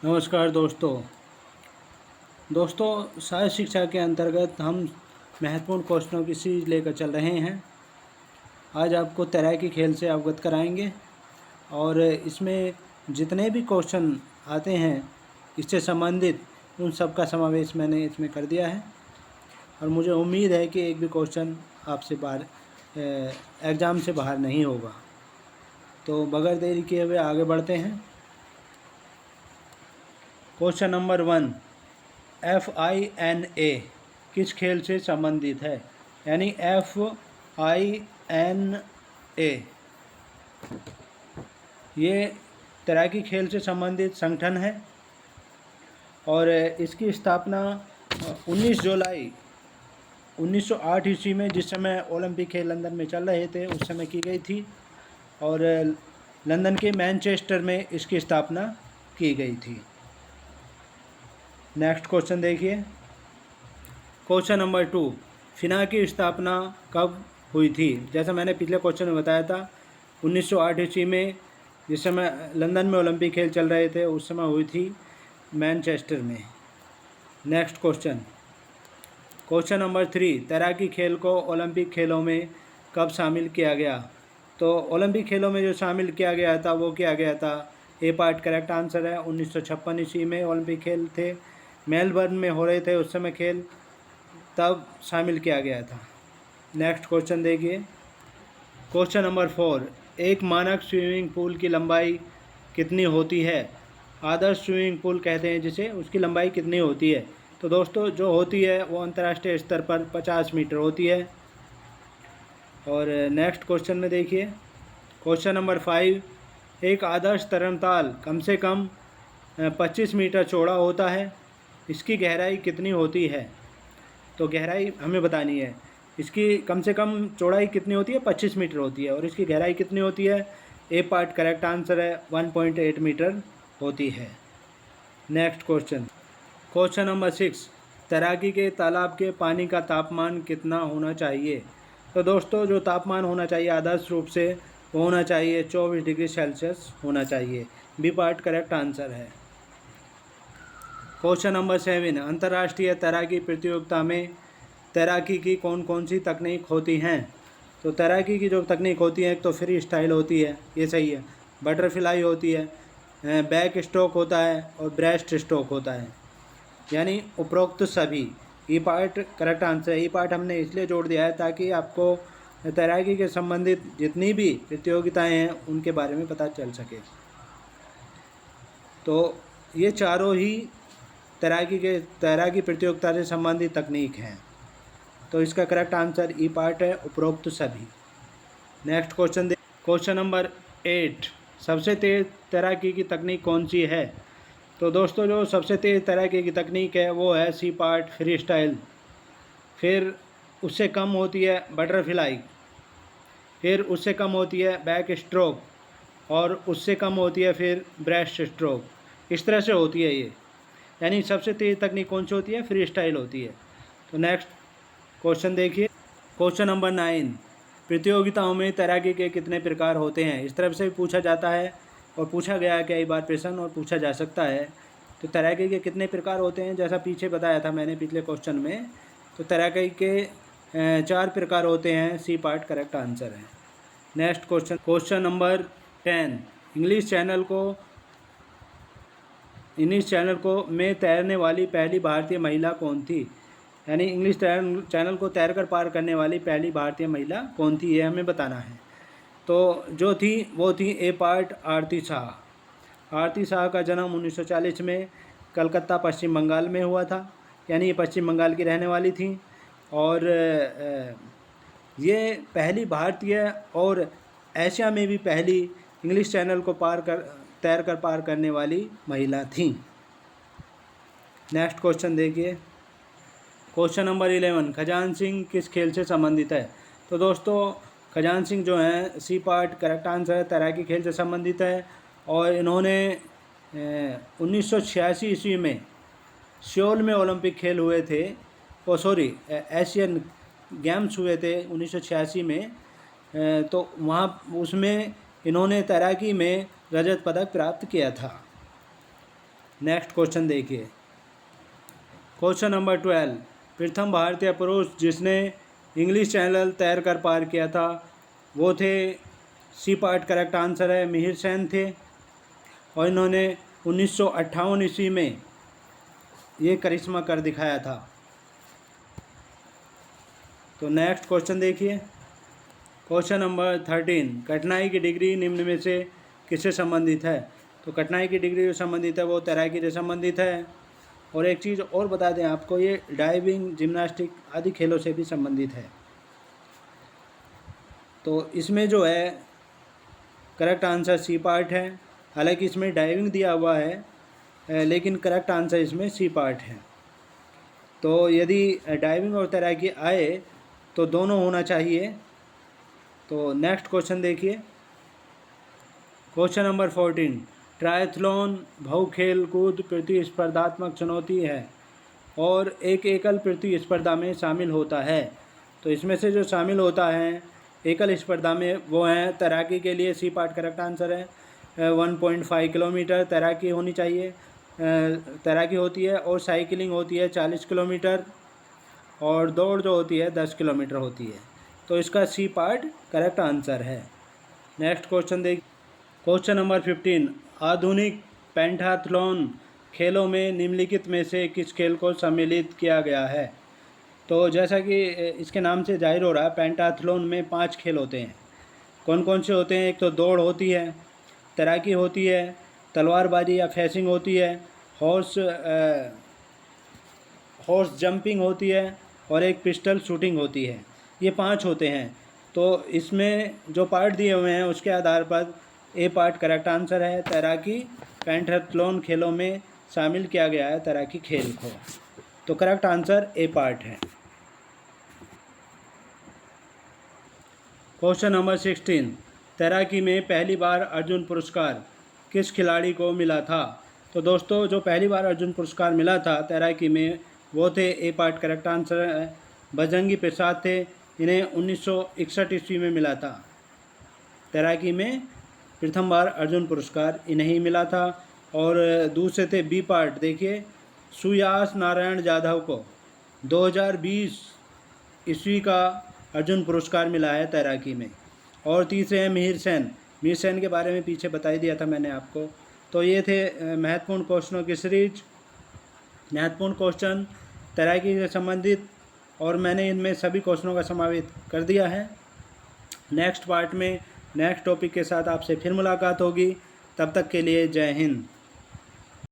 नमस्कार दोस्तों साहस शिक्षा के अंतर्गत हम महत्वपूर्ण क्वेश्चनों की सीरीज लेकर चल रहे हैं। आज आपको तैराकी खेल से अवगत कराएंगे और इसमें जितने भी क्वेश्चन आते हैं इससे संबंधित उन सब का समावेश मैंने इसमें कर दिया है और मुझे उम्मीद है कि एक भी क्वेश्चन आपसे बाहर एग्ज़ाम से बाहर नहीं होगा। तो बगैर देरी किए हुए आगे बढ़ते हैं। क्वेश्चन नंबर 1, FINA किस खेल से संबंधित है? यानी FINA ये तैराकी खेल से संबंधित संगठन है और इसकी स्थापना 19 जुलाई 1908 ईस्वी में, जिस समय ओलंपिक खेल लंदन में चल रहे थे उस समय की गई थी और लंदन के मैनचेस्टर में इसकी स्थापना की गई थी। नेक्स्ट क्वेश्चन देखिए। क्वेश्चन नंबर 2, फिना की स्थापना कब हुई थी? जैसा मैंने पिछले क्वेश्चन में बताया था 1908 ईस्वी में, जिस समय लंदन में ओलंपिक खेल चल रहे थे उस समय हुई थी मैनचेस्टर में। नेक्स्ट क्वेश्चन नंबर 3, तैराकी खेल को ओलंपिक खेलों में कब शामिल किया गया? तो ओलंपिक खेलों में जो शामिल किया गया था वो किया गया था, ए पार्ट करेक्ट आंसर है। 1956 ईस्वी में ओलंपिक खेल थे, मेलबर्न में हो रहे थे उस समय खेल, तब शामिल किया गया था। नेक्स्ट क्वेश्चन देखिए। क्वेश्चन नंबर 4, एक मानक स्विमिंग पूल की लंबाई कितनी होती है? आदर्श स्विमिंग पूल कहते हैं जिसे, उसकी लंबाई कितनी होती है? तो दोस्तों जो होती है वो अंतर्राष्ट्रीय स्तर पर 50 मीटर होती है। और नेक्स्ट क्वेश्चन में देखिए। क्वेश्चन नंबर 5, एक आदर्श तरणताल कम से कम 25 मीटर चौड़ा होता है, इसकी गहराई कितनी होती है? तो गहराई हमें बतानी है। इसकी कम से कम चौड़ाई कितनी होती है? 25 मीटर होती है और इसकी गहराई कितनी होती है? ए पार्ट करेक्ट आंसर है, 1.8 मीटर होती है। नेक्स्ट क्वेश्चन नंबर 6, तैराकी के तालाब के पानी का तापमान कितना होना चाहिए? तो दोस्तों जो तापमान होना चाहिए आदर्श रूप से वो होना चाहिए 24 डिग्री सेल्सियस होना चाहिए। बी पार्ट करेक्ट आंसर है। क्वेश्चन नंबर 7, अंतर्राष्ट्रीय तैराकी प्रतियोगिता में तैराकी की कौन कौन सी तकनीक होती हैं? तो तैराकी की जो तकनीक होती है, एक तो फ्री स्टाइल होती है, ये सही है, बटरफ्लाई होती है, बैक स्ट्रोक होता है और ब्रेस्ट स्ट्रोक होता है, यानी उपरोक्त सभी। ई पार्ट करेक्ट आंसर है। ई पार्ट हमने इसलिए जोड़ दिया है ताकि आपको तैराकी के संबंधित जितनी भी प्रतियोगिताएं हैं उनके बारे में पता चल सके। तो ये चारों ही तैराकी प्रतियोगिता से संबंधित तकनीक हैं, तो इसका करेक्ट आंसर ई पार्ट है, उपरोक्त सभी। नेक्स्ट क्वेश्चन नंबर 8, सबसे तेज़ तैराकी की तकनीक कौन सी है? तो दोस्तों जो सबसे तेज़ तैराकी की तकनीक है वो है सी पार्ट फ्री स्टाइल, फिर उससे कम होती है बटरफ्लाई, फिर उससे कम होती है बैक स्ट्रोक और उससे कम होती है फिर ब्रेस्ट स्ट्रोक। इस तरह से होती है ये, यानी सबसे तेज़ तकनीक कौन सी होती है? फ्री स्टाइल होती है। तो नेक्स्ट क्वेश्चन देखिए। क्वेश्चन नंबर 9, प्रतियोगिताओं में तैराकी के कितने प्रकार होते हैं? इस तरफ से भी पूछा जाता है और पूछा गया है कई बार प्रश्न और पूछा जा सकता है। तो तैराकी के कितने प्रकार होते हैं, जैसा पीछे बताया था मैंने पिछले क्वेश्चन में, तो तैराकी के 4 प्रकार होते हैं। सी पार्ट करेक्ट आंसर है। Next question number 10, English channel को में तैरने वाली पहली भारतीय महिला कौन थी? यानी इंग्लिश चैनल को तैरकर पार करने वाली पहली भारतीय महिला कौन थी, ये हमें बताना है। तो जो थी वो थी ए पार्ट आरती शाह। आरती शाह का जन्म 1940 में कलकत्ता पश्चिम बंगाल में हुआ था, यानी ये पश्चिम बंगाल की रहने वाली थी और ये पहली भारतीय और एशिया में भी पहली इंग्लिश चैनल को तैरकर पार करने वाली महिला थी। नेक्स्ट क्वेश्चन देखिए। क्वेश्चन नंबर 11, खजान सिंह किस खेल से संबंधित है? तो दोस्तों खजान सिंह जो हैं सी पार्ट करेक्ट आंसर है, तैराकी खेल से संबंधित है और इन्होंने 1986 ईस्वी में सियोल में ओलंपिक खेल हुए थे, एशियन गेम्स हुए थे 1986 में, तो वहाँ उसमें इन्होंने तैराकी में रजत पदक प्राप्त किया था। नेक्स्ट क्वेश्चन देखिए, क्वेश्चन नंबर 12, प्रथम भारतीय पुरुष जिसने इंग्लिश चैनल तैरकर पार किया था वो थे, सी पार्ट करेक्ट आंसर है, मिहिर सेन थे, और इन्होंने 1958 ईस्वी में ये करिश्मा कर दिखाया था। तो नेक्स्ट क्वेश्चन देखिए, क्वेश्चन नंबर 13, कठिनाई की डिग्री निम्न में से किससे संबंधित है? तो कठिनाई की डिग्री जो संबंधित है वो तैराकी से संबंधित है। और एक चीज़ और बता दें आपको, ये डाइविंग, जिम्नास्टिक आदि खेलों से भी संबंधित है। तो इसमें जो है करेक्ट आंसर सी पार्ट है। हालांकि इसमें डाइविंग दिया हुआ है लेकिन करेक्ट आंसर इसमें सी पार्ट है। तो यदि डाइविंग और तैराकी आए तो दोनों होना चाहिए। तो नेक्स्ट क्वेश्चन देखिए, क्वेश्चन नंबर 14, ट्रायथलॉन बहु खेल कूद प्रतिस्पर्धात्मक चुनौती है और एक एकल प्रतिस्पर्धा में शामिल होता है। तो इसमें से जो शामिल होता है एकल स्पर्धा में वो हैं तैराकी के लिए सी पार्ट करेक्ट आंसर है। 1.5 किलोमीटर तैराकी होनी चाहिए, तैराकी होती है, और साइकिलिंग होती है 40 किलोमीटर, और दौड़ जो होती है 10 किलोमीटर होती है। तो इसका सी पार्ट करेक्ट आंसर है। नेक्स्ट क्वेश्चन देख, क्वेश्चन नंबर 15, आधुनिक पेंटाथलॉन खेलों में निम्नलिखित में से किस खेल को सम्मिलित किया गया है? तो जैसा कि इसके नाम से जाहिर हो रहा है, पेंटाथलॉन में 5 खेल होते हैं। कौन कौन से होते हैं? एक तो दौड़ होती है, तैराकी होती है, तलवारबाजी या फेंसिंग होती है, हॉर्स जंपिंग होती है, और एक पिस्टल शूटिंग होती है। ये 5 होते हैं। तो इसमें जो पार्ट दिए हुए हैं उसके आधार पर ए पार्ट करेक्ट आंसर है। तैराकी पेंटाथलॉन खेलों में शामिल किया गया है तैराकी खेल को। तो करेक्ट आंसर ए पार्ट है। क्वेश्चन नंबर 16, तैराकी में पहली बार अर्जुन पुरस्कार किस खिलाड़ी को मिला था? तो दोस्तों जो पहली बार अर्जुन पुरस्कार मिला था तैराकी में वो थे, ए पार्ट करेक्ट आंसर है, बजरंगी प्रसाद थे। इन्हें 1961 ईस्वी में मिला था। तैराकी में प्रथम बार अर्जुन पुरस्कार इन्हें ही मिला था। और दूसरे थे बी पार्ट, देखिए सुयास नारायण जाधव को 2020 ईस्वी का अर्जुन पुरस्कार मिला है तैराकी में। और तीसरे हैं मिहिर सेन। मिहिर सेन के बारे में पीछे बता ही दिया था मैंने आपको। तो ये थे महत्वपूर्ण क्वेश्चनों की सीरीज, महत्वपूर्ण क्वेश्चन तैराकी से संबंधित, और मैंने इनमें सभी क्वेश्चनों का समावेश कर दिया है। नेक्स्ट पार्ट में नेक्स्ट टॉपिक के साथ आपसे फिर मुलाकात होगी। तब तक के लिए जय हिंद।